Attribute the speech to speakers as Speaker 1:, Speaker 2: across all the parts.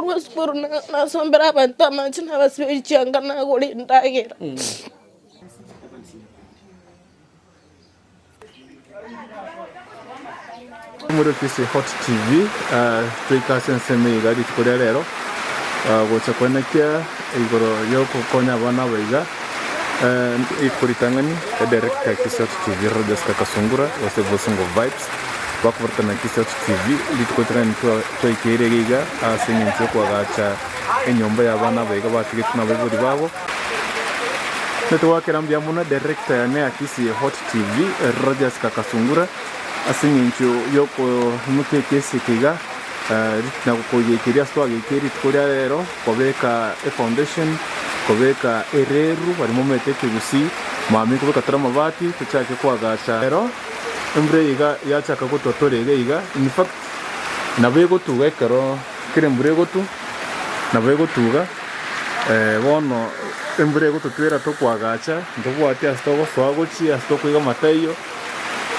Speaker 1: kurwa sukuru nasombera abantu amanzi n'abasibiricyanga naguri ndagera.
Speaker 2: Muri PC Hot TV twikase nseme igari tukorea rero gocha kwenekia igoro yoko konya bana baiga ikuritangani director Kisi Hot TV Rodeska Kasungura wase Vosungo Vibes bakuvertana Kisi Hot TV litikotrani twaikere giga asinyenche kwa gacha enyomba ya bana baiga batigituna baburi babo netwakera mbyamuna director ya ne Kisi Hot TV Rodeska Kasungura asinyencho yoko mutekese kiga na kukoyekeria twagekeri tukoria rero kobeka foundation kobeka ereru bari mu meteke gusi mami kobeka tara mabati tuchake kwagacha rero embre iga yachaka gototorege iga in fact nabego tugekero kirembure gotu nabego tuga bono embre gototwera to kwagacha ndobwati astogo swagochi astoko iga matayo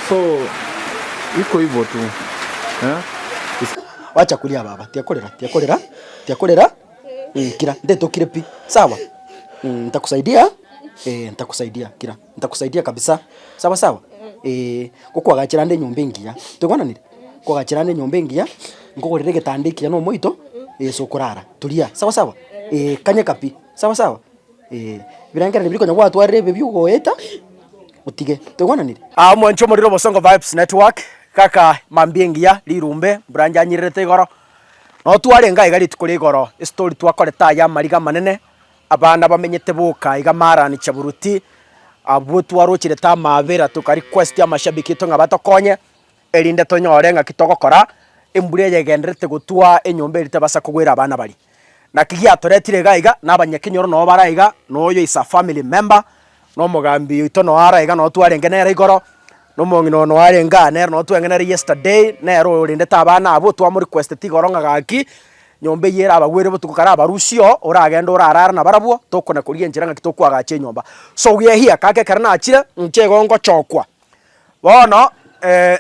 Speaker 2: so iko hivyo tu
Speaker 3: wacha kulia baba tiakorera kira ndeto kirepi sawa nitakusaidia kira nitakusaidia kabisa sawa gukwagachira nde nyombe ngiya tugwananire kwagachira nde nyombe ngiya ngogorere getandikira no moito so kurara tulia sawa kanye kapi sawa birangera nibirikonya gwatwarire bebyugoeta utige tugwananire mwancho muri Bosongo Vibes Network kaka mambiengia lirumbe branja nyirete igoro no twarenga igari tukuri igoro story twakoreta ya mariga manene abana bamenyete buka iga marani chaburuti abo twarokire ta mavera tukari request ya mashabiki to ngabatokonye erinde tonyorenga kitogokora embure yegenderete gutwa enyombe irite basa kugwira abana bari na kigia toretire gaiga nabanyakinyoro no baraiga no yo isa family member no mugambi ito no araiga no twarenge nera igoro no mongino no arenga nera no twengenera yesterday nero urinde tabana abo twa muri request tigoronga gaki nyombe yera abagwere butukara abarusio uragenda urarara na barabwo tokona kuriye njiranga kitokwa gache nyomba so we here kake karana achire nchego ngo chokwa bono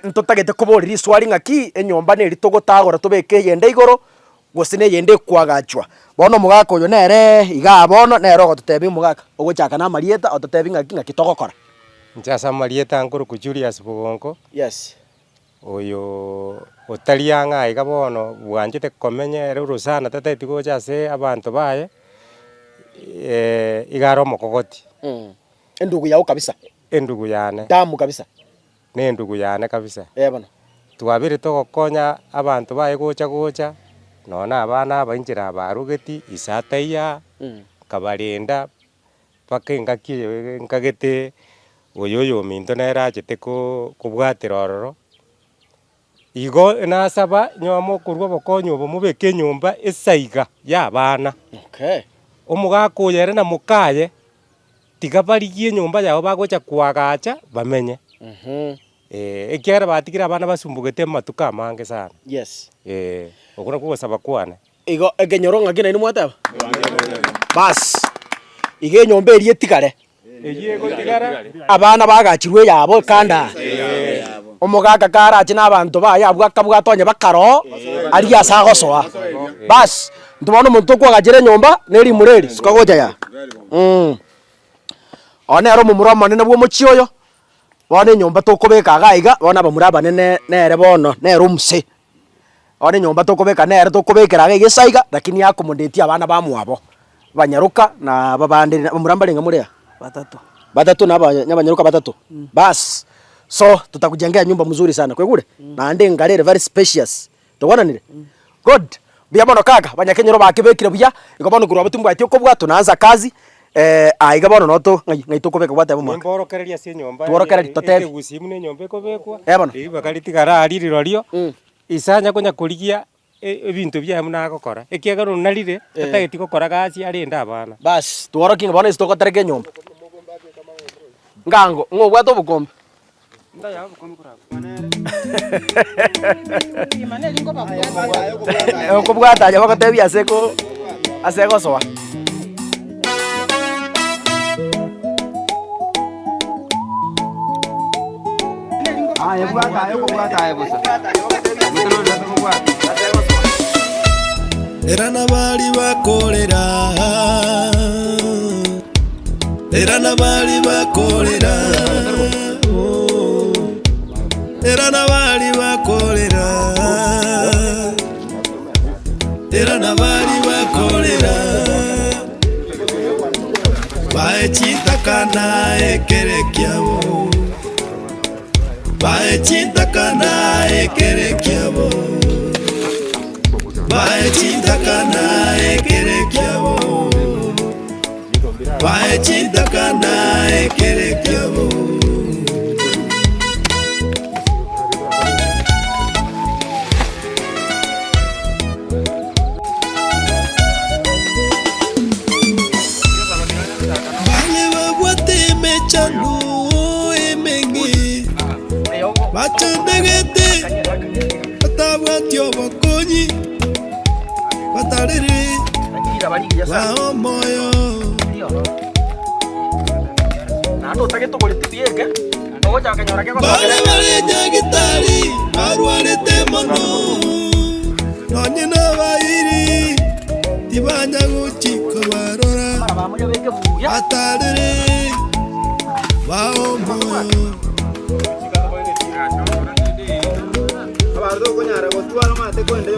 Speaker 3: ntotagete kuboriri swali ngaki enyomba ne ritogotagora tobeke yende igoro gosine yende kwagachwa bono mugaka uyo nere iga bono nero gotutebi mugaka ogochaka na marieta otutebi ngaki kitogokora
Speaker 4: Njasa marieta nkuru ku Julius Bugongo.
Speaker 3: Yes.
Speaker 4: Oyo otalianga iga bono bwanjete komenye rero sana tateti gochase abantu baye igaro mokogoti.
Speaker 3: Endugu yao kabisa.
Speaker 4: Endugu yane.
Speaker 3: Damu kabisa.
Speaker 4: Ne endugu yane kabisa.
Speaker 3: Bana.
Speaker 4: Twabire togokonya abantu baye gocha nona abana bainjira barugeti isataiya kabarinda pake ngagete oyoyo minto nera chete kubwatira ororo igo nasaba nyomo kurwa bokonyo bomubeke nyumba esaiga ya bana omugako yere na mukaye tigabarigie nyumba yao bagocha kwagacha bamenye ekiara batikira abana basumbugete matuka mange sana
Speaker 3: yes
Speaker 4: okuna kugosaba kwane
Speaker 3: igo egenyoronga kina ni mwataba bas ige nyombe eri etigare abana bagachirwe yabo kanda omugaka karachi n'abantu baya abwakabwa tonye bakaro ari asagosoa bas ndubona umuntu kwagachire nyomba neri mureri sikagoja ya ona ero mumura manene bwo muchioyo bona nyomba tokobeka gaiga bona bamuraba nene nere bono nero umse ona nyomba tokobeka nere tokobekera gege saiga lakini yakomondetia abana bamwabo banyaruka na babande bamurambarenga murea batatu na abanyaruka batatu bas so tutakujengea nyumba mzuri sana kwegure na ande ngarere very spacious tubonanire good bya bono kaka banyakenyero bakibekire buya ikobono kurwa butumbu ati okobwa tunaanza kazi aiga bono noto ngaito kobeka bwate bumwa
Speaker 4: mborokereria sie nyomba
Speaker 3: tworokereria totebe
Speaker 4: gusimu ne nyomba kobekwa
Speaker 3: bono
Speaker 4: bakaritigara aririro rio isanya konya kurigia ebintu bya muna gukora ekiagaro narire tatageti gukora gaci arinda abana
Speaker 3: bas tworokinga bono istokotereke nyomba ngango ngobwato bukombe ndaya bukombe kuraba okubwata aja bakotebia aseko soa
Speaker 5: bwata busa era nabali bakolera, era nabali bakolera, era nabali bakolera, era nabali bakolera, baechitakana ekerekiabo, baechitakana ekerekiabo, baechitakana ekerekiabo, baechitakana ekerekiabo. Chanu emengi bachandegete batabwatyo bakonyi batarere wa moyo bale bale nyagitari barwarete mono nonyina bayiri tibanya guchiko barora batarere wao moyo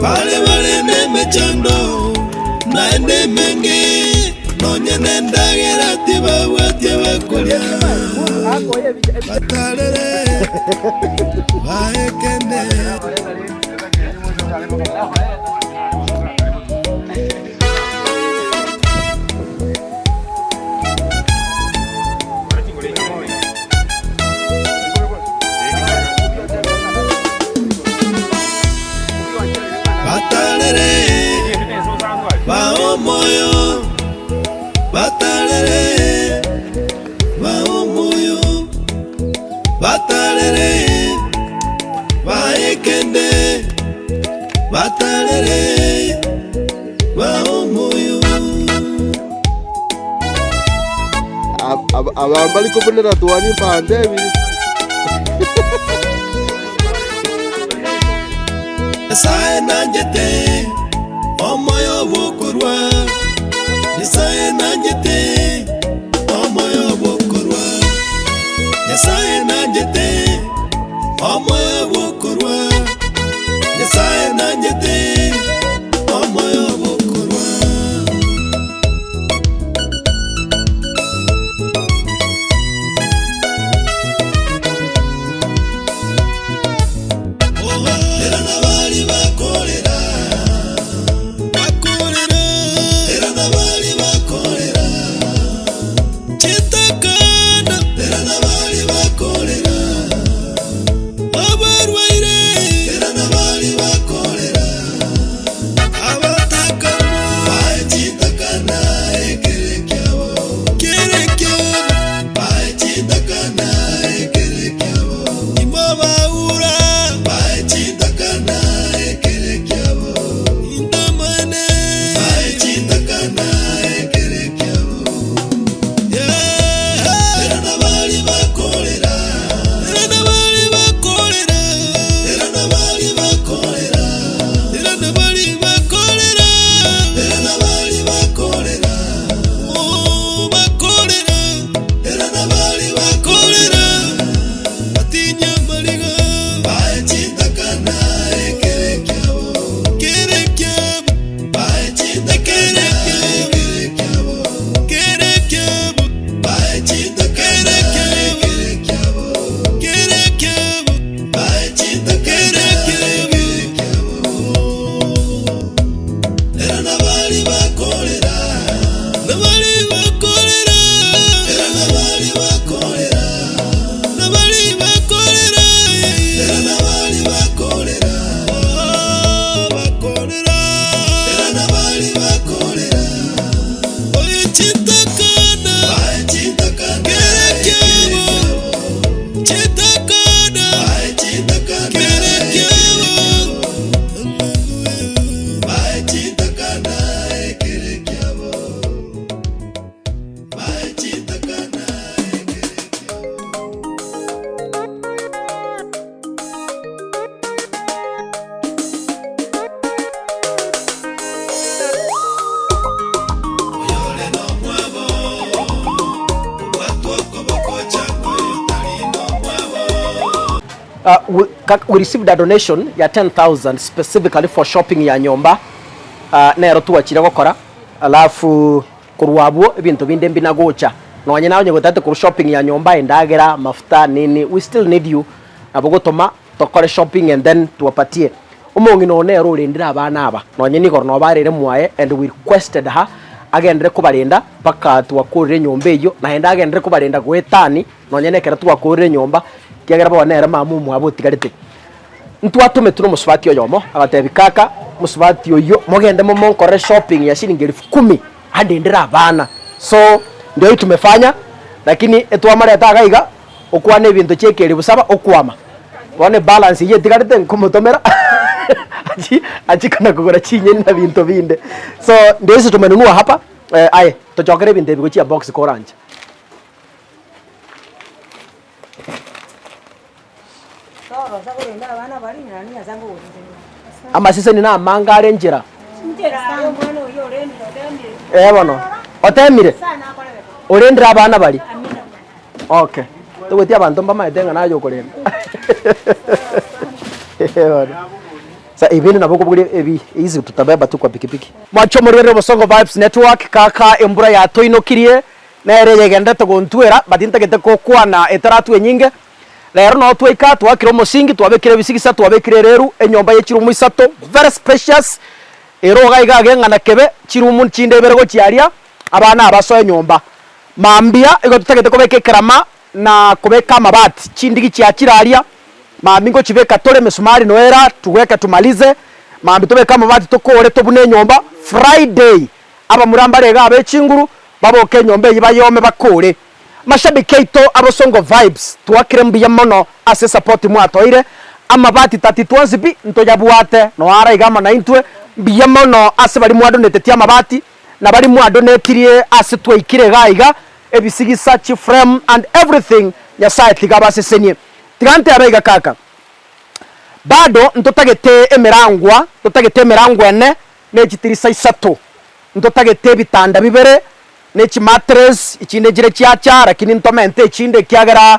Speaker 5: bale bale nemechando naende menge nonye nendagera tibawatie bakolia batalere baekene bao moyo batalere, bao moyo batalere, baekende batalere, bao moyo
Speaker 6: abambali kubonera tuwani pandevi
Speaker 5: sae nanjete omoyo bokorwa Nyasaye nanjete omoyo bokorwa Nyasaye nanjete omoyo bokorwa Nyasaye nanjete omoyo bokorwa era nabali bakolera Bye,
Speaker 3: we received a donation ya 10,000 specifically for shopping ya nyomba nero tuachire gukora alafu kurwabwo ibintu binde mbinagocha nonye nawe nyegotate ku shopping ya nyomba endagera mafuta nini we still need you abogotoma tokore shopping and then tuwapatie umongi no nero urindira abana aba nonye ni gorno barere mwaye and we requested her agendere kubarinda paka tuwakurire nyomba iyo na henda agendere kubarinda gwetani nonye nekera tuwakurire nyomba kiagera bonera mamu mwabo tigarite ntwatume tuno musubati oyomo agatebi kaka musubati oyo mogende mo kore shopping ya shilingi 10,000 hadi ndira abana so ndio tumefanya lakini etwamara atagaiga okwane ibintu chekeri busaba okwama bone balance ye tigarite nkumutomera aji kana kugora chinye na bintu binde so ndio hizo tumenunua hapa aye tuchokere binde biguchia box orange ama sisi ni na mangare njira bono otemire urendira abana bari okay tugotia abantu mbamaetenga nayo kurenda sa ibini nabo kubure ebi izi tutabeba tu kwa pikipiki mwacho murere Bosongo Vibes Network kaka embura ya toinokirie nere yegenda tugontwera batintagete ko kwana etaratu enyinge rero no tweka twakira umusingi twabekire bisigisa twabekire reru enyomba yekirumu isato very spacious eroga igage ngana kebe kirumu chinde berego chiaria abana abaso enyomba mambia ego tutagete kubeke krama na kubeka mabati chindigi chiakiraria mamingo chibeka tole mesumari noera tuweka tumalize mambi tubeka mabati tokore tobune nyomba Friday aba murambarega abechinguru baboke nyombe yibayome bakore mashabiki eito Abosongo Vibes twakire mbiya mono ase support mwatoire amabati 32 bi ntojabuate no ara igama na intwe mbiya mono ase bali mwadonete amabati na bali mwadonetirie ase twikire gaiga ebisigisa chi frame and everything ya site ligabase senye tigante abaiga kaka bado ntotagete emerangwa ene nechitirisa isato ntotagete bitanda bibere nechi mattress ichinde jire chiacha lakini ntomente ichinde kiagera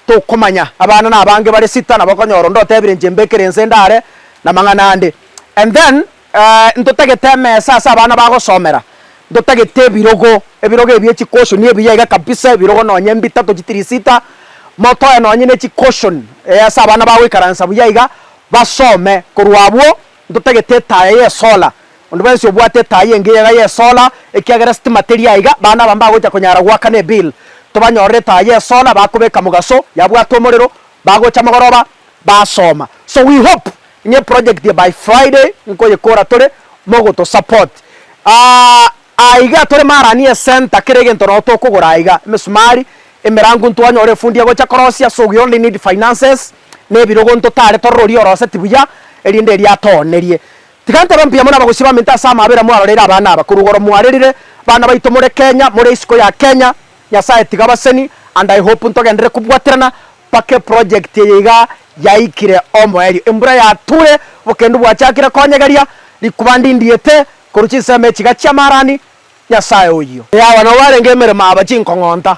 Speaker 3: to komanya abana na abange bari sita na bakonyoro ndotebire njembekere nsendare na manganande and then ntotagete mesa asa abana bagosomera ntotagete ebirogo ebyechi caution ebiyaga kabisa ebirogo nonye mbitatu chitirisita moto enonye nechi caution asa abana bawe karansa buyaga basome kurwabwo ntotagete taye ye sola ondubensi obwate taye ngiyega ye sola ekiagera sti material iga bana bamba gocha konyara gwaka ne bill tubanyore taye sola bakubeka mugaso yabwate omorero bagocha magoroba basoma so we hope in project by Friday nkoye kora tore mogo to support aiga tore marani center kirege ntoro to kugura aiga mesumari emerangu ntwanyore fundi gocha korosia so we only need finances ne birogo ntotare torori orose tibuya erinde ria tonerie tigante bampia mona bagusiba menta sama abera mwarorera abana bakurugoro mwarerire bana baito muri Kenya muri isiko ya Kenya nyasaye tigabaseni and I hope ntogendere kubwatirana pake project yiga yaikire omoeri embura ya ture bukendu bwachakira konyegaria likubandi ndiete kuruchisa mechi gachya marani nyasaye uyo ya wana warengemere maba chinkongonta